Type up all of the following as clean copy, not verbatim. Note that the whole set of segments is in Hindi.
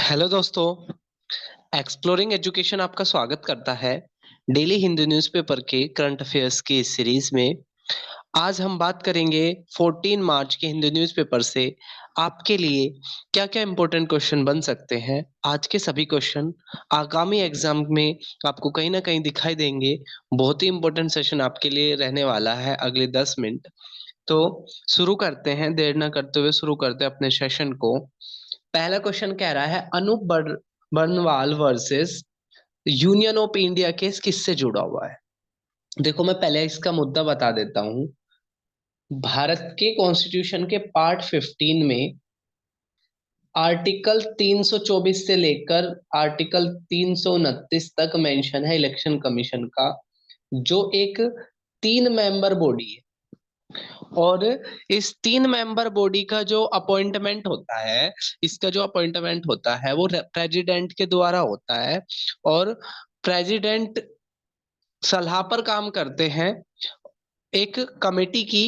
हेलो दोस्तों। एक्सप्लोरिंग एजुकेशन आपका स्वागत करता है डेली हिंदू न्यूज़पेपर के करंट अफेयर्स की इस सीरीज में। आज हम बात करेंगे 14 मार्च के हिंदू न्यूज़पेपर से आपके लिए क्या-क्या इंपॉर्टेंट क्वेश्चन बन सकते हैं। आज के सभी क्वेश्चन आगामी एग्जाम में आपको कहीं ना कहीं दिखाई देंगे। बहुत ही इंपॉर्टेंट सेशन आपके लिए रहने वाला है अगले 10 मिनट। तो शुरू करते हैं, देर ना करते हुए शुरू करते हैं अपने सेशन को। पहला क्वेश्चन कह रहा है Anoop Barnwal versus Union of India case किससे जुड़ा हुआ है। देखो, मैं पहले इसका मुद्दा बता देता हूँ। भारत के कॉन्स्टिट्यूशन के पार्ट 15 में आर्टिकल 324 से लेकर आर्टिकल 329 तक मेंशन है इलेक्शन कमीशन का, जो एक 3 मेंबर बॉडी है। और इस 3 मेंबर बॉडी का जो अपॉइंटमेंट होता है, इसका जो अपॉइंटमेंट होता है वो प्रेसिडेंट के द्वारा होता है। और प्रेसिडेंट सलाह पर काम करते हैं एक कमेटी की,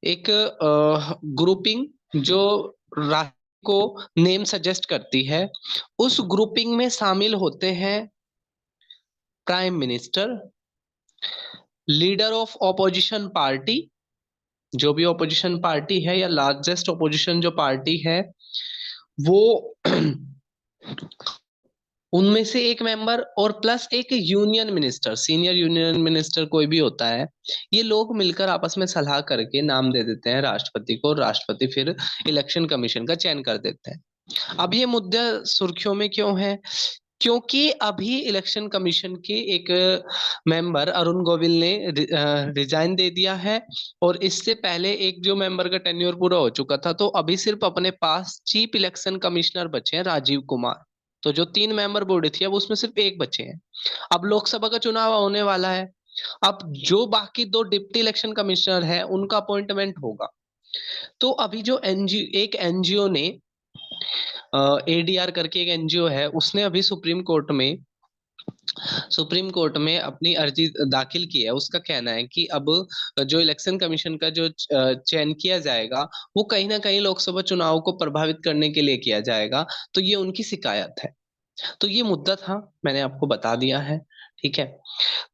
एक ग्रुपिंग जो राष्ट्र को नेम सजेस्ट करती है। उस ग्रुपिंग में शामिल होते हैं prime minister, leader of opposition party, जो भी ऑपोजिशन पार्टी है या लार्जेस्ट ऑपोजिशन जो पार्टी है वो उनमें से एक मेंबर, और प्लस एक union minister, senior union minister कोई भी होता है। ये लोग मिलकर आपस में सलाह करके नाम दे देते हैं राष्ट्रपति को, और राष्ट्रपति फिर इलेक्शन कमीशन का चयन कर देते हैं। अब ये मुद्दा सुर्खियों में क्यों है? क्योंकि अभी इलेक्शन कमीशन के एक मेंबर अरुण गोविल ने रिजाइन दे दिया है। और इससे पहले एक जो मेंबर का टेन्योर पूरा हो चुका था, तो अभी सिर्फ अपने पास चीफ इलेक्शन कमिश्नर बचे हैं, राजीव कुमार। तो जो 3 मेंबर बॉडी थी, अब उसमें सिर्फ एक बचे हैं। अब लोकसभा का चुनाव होने वाला है। अब जो बाकी 2 डिप्टी इलेक्शन कमिश्नर है उनका अपॉइंटमेंट होगा। तो अभी जो एनजीओ, एक एनजीओ ने, एडीआर करके एक एनजीओ है, उसने अभी सुप्रीम कोर्ट में अपनी अर्जी दाखिल की है। उसका कहना है कि अब जो इलेक्शन कमीशन का जो चयन किया जाएगा, वो कहीं ना कहीं लोकसभा चुनाव को प्रभावित करने के लिए किया जाएगा। तो ये उनकी शिकायत है। तो ये मुद्दा था, मैंने आपको बता दिया है। ठीक है।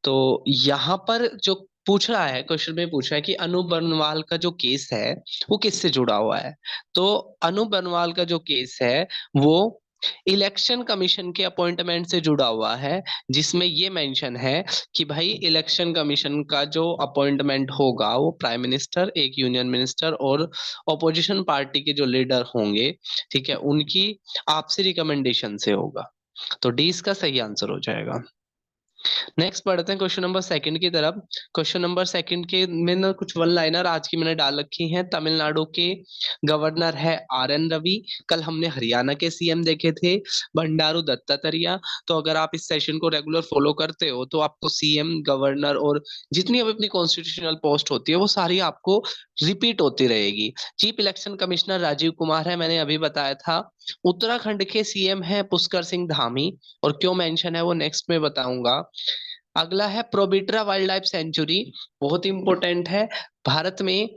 तो यहाँ पर जो पूछ रहा है, क्वेश्चन में पूछा है कि अनूप बर्नवाल का जो केस है वो किससे जुड़ा हुआ है। तो अनूप बर्नवाल का जो केस है वो इलेक्शन कमीशन के अपॉइंटमेंट से जुड़ा हुआ है, जिसमें ये मेंशन है कि भाई इलेक्शन कमीशन का जो अपॉइंटमेंट होगा वो प्राइम मिनिस्टर, एक यूनियन मिनिस्टर और ऑपोजिशन पार्टी के जो लीडर होंगे, ठीक है, उनकी आपसी रिकमेंडेशन से होगा। तो डी इसका सही आंसर हो जाएगा। नेक्स्ट बढ़ते हैं क्वेश्चन नंबर सेकंड की तरफ। क्वेश्चन नंबर सेकंड के में ना कुछ वन लाइनर आज की मैंने डाल रखी हैं। तमिलनाडु के गवर्नर है आर एन रवि। कल हमने हरियाणा के सीएम देखे थे, बंडारू दत्तात्रेय। तो अगर आप इस सेशन को रेगुलर फॉलो करते हो तो आपको सीएम, गवर्नर और जितनी अब अपनी कॉन्स्टिट्यूशनल पोस्ट होती है वो सारी आपको रिपीट होती रहेगी। Chief election commissioner Rajiv Kumar है, मैंने अभी बताया था। उत्तराखंड के सीएम है पुष्कर सिंह धामी। और क्यों मेंशन है वो नेक्स्ट में बताऊंगा। अगला है प्रोबिट्रा वाइल्ड लाइफ सेंचुरी, बहुत इंपॉर्टेंट है। भारत में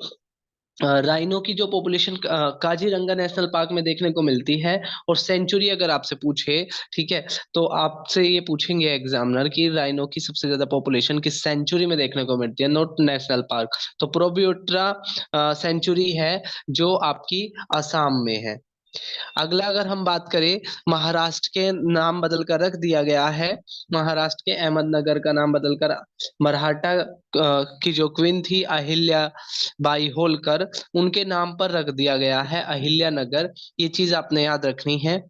राइनो की जो पॉपुलेशन काजीरंगा नेशनल पार्क में देखने को मिलती है। और सेंचुरी अगर आपसे पूछे, ठीक है, तो आपसे ये पूछेंगे एग्जामिनर कि राइनो की सबसे ज्यादा पॉपुलेशन किस सेंचुरी में देखने को मिलती है, नॉट नेशनल पार्क। तो प्रोबिट्रा सेंचुरी है जो आपकी असम में है। अगला अगर हम बात करें, महाराष्ट्र के नाम बदल कर रख दिया गया है। महाराष्ट्र के अहमदनगर का नाम बदलकर मराठा की जो क्वीन थी अहिल्या बाई होलकर, उनके नाम पर रख दिया गया है अहिल्या नगर। ये चीज आपने याद रखनी है।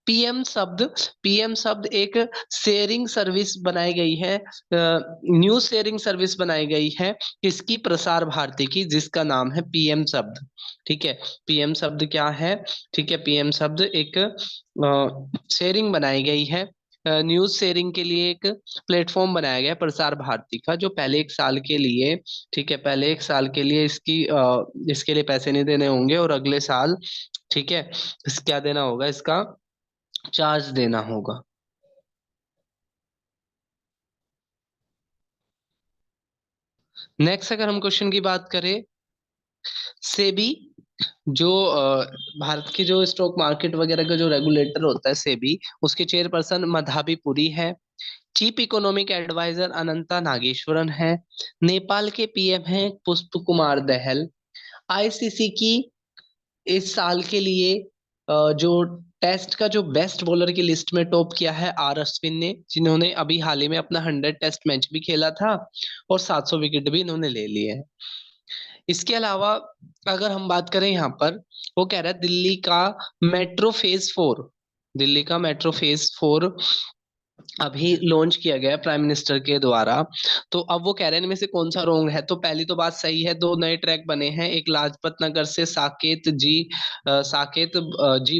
पीएम शब्द, पीएम शब्द एक शेयरिंग सर्विस बनाई गई है, न्यूज शेयरिंग सर्विस बनाई गई है किसकी? प्रसार भारती की, जिसका नाम है पीएम शब्द। ठीक है। पीएम शब्द क्या है? ठीक है, पीएम शब्द एक शेयरिंग बनाई गई है, न्यूज शेयरिंग के लिए एक प्लेटफॉर्म बनाया गया है प्रसार भारती का, जो पहले 1 साल के लिए, ठीक है, पहले 1 साल के लिए इसके लिए पैसे नहीं देने होंगे, और अगले साल, ठीक है, क्या देना होगा? इसका चार्ज देना होगा। नेक्स्ट अगर हम क्वेश्चन की बात करें, सेबी जो भारत के जो स्टॉक मार्केट वगैरह का जो रेगुलेटर होता है सेबी, उसके चेयरपर्सन मधाबी पुरी है। चीफ इकोनॉमिक एडवाइजर अनंता नागेश्वरन है। नेपाल के पीएम हैं पुष्प कुमार दहल। आईसीसी की इस साल के लिए जो टेस्ट का जो बेस्ट बॉलर की लिस्ट में टॉप किया है आर अश्विन ने, जिन्होंने अभी हाल ही में अपना 100 टेस्ट मैच भी खेला था और 700 विकेट भी इन्होंने ले लिए हैं। इसके अलावा अगर हम बात करें यहाँ पर, वो कह रहा है दिल्ली का मेट्रो फेज 4 अभी लॉन्च किया गया प्राइम मिनिस्टर के द्वारा। तो अब वो कह रहे हैं इनमें से कौन सा रॉन्ग है। तो पहली तो बात सही है, 2 नए ट्रैक बने हैं, एक लाजपत नगर से साकेत जी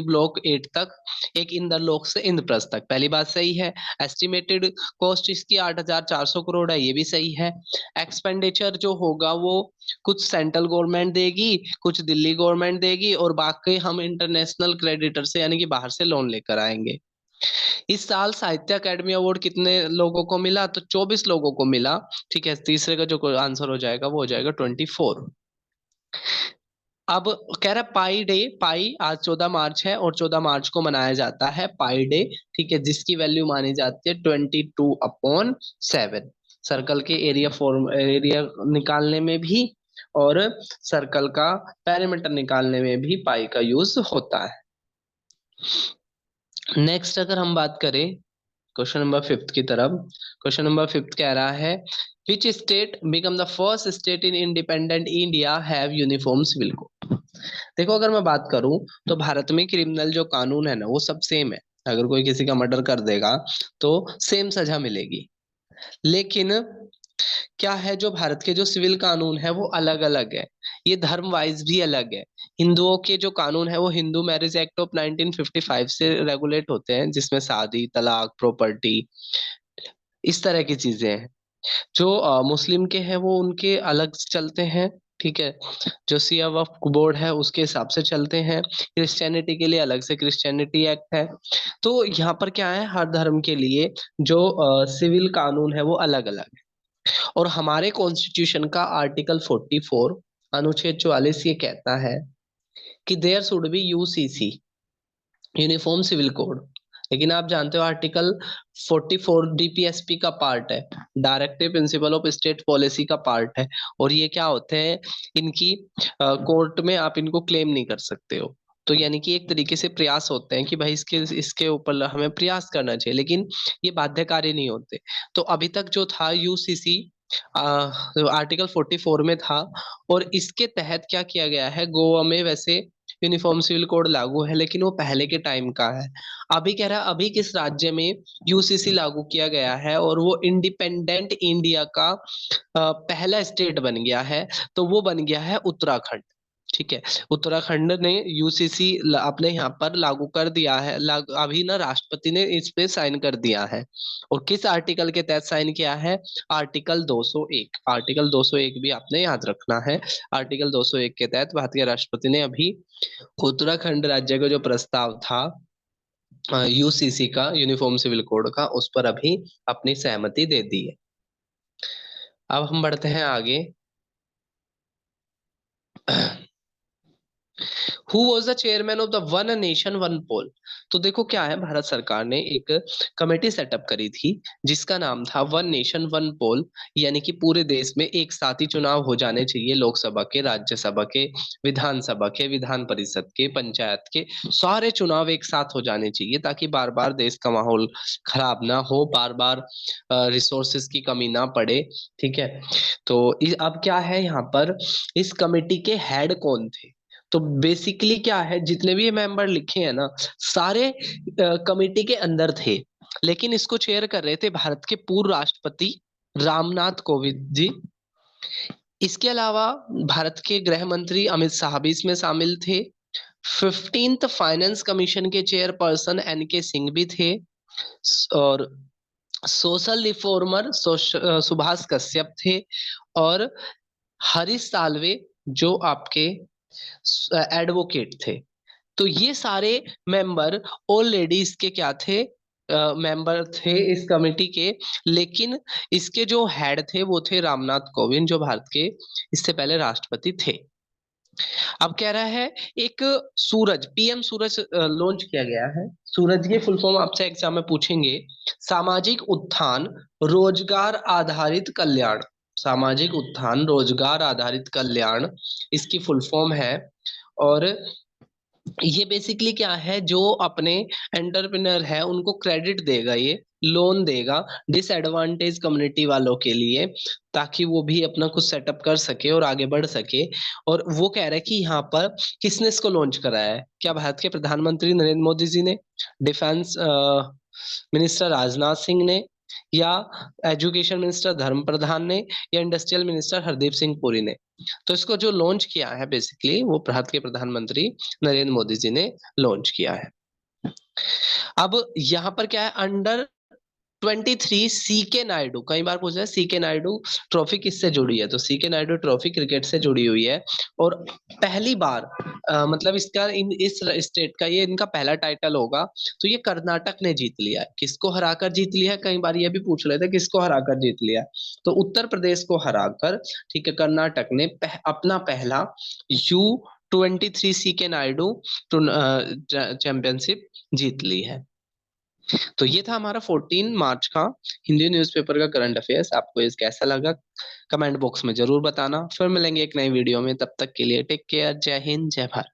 ब्लॉक 8 तक, एक इंदरलोक से इंद्रप्रस्थ तक। पहली बात सही है। एस्टिमेटेड कॉस्ट इसकी 8,400 करोड़ है, ये भी सही है। एक्सपेंडिचर जो होगा वो कुछ सेंट्रल गवर्नमेंट देगी, कुछ दिल्ली गवर्नमेंट देगी, और बाकी हम इंटरनेशनल क्रेडिटर से यानी कि बाहर से लोन लेकर आएंगे। इस साल साहित्य अकेडमी अवार्ड कितने लोगों को मिला, तो 24 लोगों को मिला। ठीक है, तीसरे का जो आंसर हो जाएगा वो हो जाएगा 24। अब कह रहा है पाई डे, पाई आज 14 मार्च है और 14 मार्च को मनाया जाता है पाई डे। ठीक है, जिसकी वैल्यू मानी जाती है 22/7। सर्कल के एरिया निकालने में भी और सर्कल का पेरीमीटर निकालने में भी पाई का यूज होता है। नेक्स्ट अगर हम बात करें क्वेश्चन नंबर 5 की तरफ। क्वेश्चन नंबर 5 कह रहा है which state become the first state in independent India have uniform civil code. देखो, अगर मैं बात करूं तो भारत में क्रिमिनल जो कानून है ना वो सब सेम है। अगर कोई किसी का मर्डर कर देगा तो सेम सजा मिलेगी। लेकिन क्या है, जो भारत के जो सिविल कानून है वो अलग अलग है। ये धर्म वाइज भी अलग है। हिंदुओं के जो कानून है वो हिंदू मैरिज एक्ट ऑफ 1955 से रेगुलेट होते हैं, जिसमें शादी, तलाक, प्रॉपर्टी, इस तरह की चीजें हैं। जो मुस्लिम के हैं वो उनके अलग चलते हैं। ठीक है, जो सिया वक्फ बोर्ड है उसके हिसाब से चलते हैं। क्रिश्चियनिटी के लिए अलग से क्रिश्चियनिटी एक्ट है। तो यहाँ पर क्या है, हर धर्म के लिए जो सिविल कानून है वो अलग अलग। और हमारे कॉन्स्टिट्यूशन का आर्टिकल 44 अनुच्छेद 44 ये कहता है कि there should be UCC, uniform civil code. लेकिन आप जानते हो आर्टिकल 44 डीपीएसपी का पार्ट है, directive principle of state policy का पार्ट है। और ये क्या होते हैं, इनकी कोर्ट में आप इनको क्लेम नहीं कर सकते हो। तो यानी कि एक तरीके से प्रयास होते हैं कि भाई इसके इसके ऊपर हमें प्रयास करना चाहिए, लेकिन ये बाध्यकारी नहीं होते। तो अभी तक जो था यूसीसी आर्टिकल 44 में था। और इसके तहत क्या किया गया है, गोवा में वैसे यूनिफॉर्म सिविल कोड लागू है, लेकिन वो पहले के टाइम का है। अभी कह रहा है अभी किस राज्य में यूसीसी लागू किया गया है, और वो इंडिपेंडेंट इंडिया का पहला स्टेट बन गया है। तो वो बन गया है उत्तराखंड। ठीक है, उत्तराखंड ने यूसीसी अपने यहाँ पर लागू कर दिया है। अभी ना राष्ट्रपति ने इस पे साइन कर दिया है। और किस आर्टिकल के तहत साइन किया है, आर्टिकल 201। आर्टिकल 201 भी आपने याद रखना है। आर्टिकल 201 के तहत भारतीय राष्ट्रपति ने अभी उत्तराखंड राज्य का जो प्रस्ताव था यूसीसी का, यूनिफॉर्म सिविल कोड का, उस पर अभी अपनी सहमति दे दी है। अब हम बढ़ते हैं आगे। Who was the chairman of the one nation one poll. तो देखो क्या है, भारत सरकार ने एक कमेटी सेटअप करी थी जिसका नाम था वन नेशन वन पोल। यानी कि पूरे देश में एक साथ ही चुनाव हो जाने चाहिए, लोकसभा के, राज्यसभा के, विधानसभा के, विधान परिषद के, पंचायत के, सारे चुनाव एक साथ हो जाने चाहिए, ताकि बार बार देश का माहौल खराब ना हो, बार बार रिसोर्सेज की कमी ना पड़े। ठीक है, तो अब क्या है यहाँ पर, इस कमेटी के हेड कौन थे। तो बेसिकली क्या है, जितने भी ये मेंबर लिखे हैं ना, सारे कमेटी के अंदर थे। लेकिन इसको चेयर कर रहे थे भारत के पूर्व राष्ट्रपति रामनाथ कोविंद जी। इसके अलावा भारत के गृह मंत्री अमित शाह भी इसमें शामिल थे। 15th फाइनेंस कमीशन के चेयरपर्सन एन के सिंह भी थे। और सोशल रिफॉर्मर सुभाष कश्यप थे। और हरीश साल्वे जो आपके एडवोकेट थे। तो ये सारे मेंबर ऑलरेडी इसके क्या थे, मेंबर थे इस कमेटी के। लेकिन इसके जो हेड थे वो थे रामनाथ कोविंद, जो भारत के इससे पहले राष्ट्रपति थे। अब कह रहा है एक सूरज, पीएम सूरज लॉन्च किया गया है। सूरज की फुल फॉर्म आपसे एग्जाम में पूछेंगे। सामाजिक उत्थान रोजगार आधारित कल्याण। सामाजिक उत्थान रोजगार आधारित कल्याण इसकी फुल फॉर्म है। और ये बेसिकली क्या है, जो अपने एंटरप्रेन्योर है उनको क्रेडिट देगा, ये लोन देगा डिसएडवांटेज कम्युनिटी वालों के लिए, ताकि वो भी अपना कुछ सेटअप कर सके और आगे बढ़ सके। और वो कह रहा है कि यहाँ पर किसने इसको लॉन्च कराया है? क्या भारत के प्रधानमंत्री नरेंद्र मोदी जी ने, डिफेंस मिनिस्टर राजनाथ सिंह ने, या एजुकेशन मिनिस्टर धर्म प्रधान ने, या इंडस्ट्रियल मिनिस्टर हरदीप सिंह पुरी ने? तो इसको जो लॉन्च किया है बेसिकली वो भारत के प्रधानमंत्री नरेंद्र मोदी जी ने लॉन्च किया है। अब यहाँ पर क्या है, अंडर 23 सी के नायडू, कई बार पूछा है सी के नायडू ट्रॉफी किससे जुड़ी है, तो सी के नायडू ट्रॉफी क्रिकेट से जुड़ी हुई है। और पहली बार मतलब इसका इस स्टेट का ये इनका पहला टाइटल होगा। तो ये कर्नाटक ने जीत लिया है। किसको हराकर जीत लिया है, कई बार ये भी पूछ रहे थे किसको हराकर जीत लिया है। तो उत्तर प्रदेश को हराकर, ठीक है, कर्नाटक ने अपना पहला U23 सी के नायडू चैंपियनशिप जीत ली है। तो ये था हमारा 14 मार्च का हिंदी न्यूज़पेपर का करंट अफेयर्स। आपको ये कैसा लगा कमेंट बॉक्स में जरूर बताना। फिर मिलेंगे एक नई वीडियो में, तब तक के लिए टेक केयर, जय हिंद जय भारत।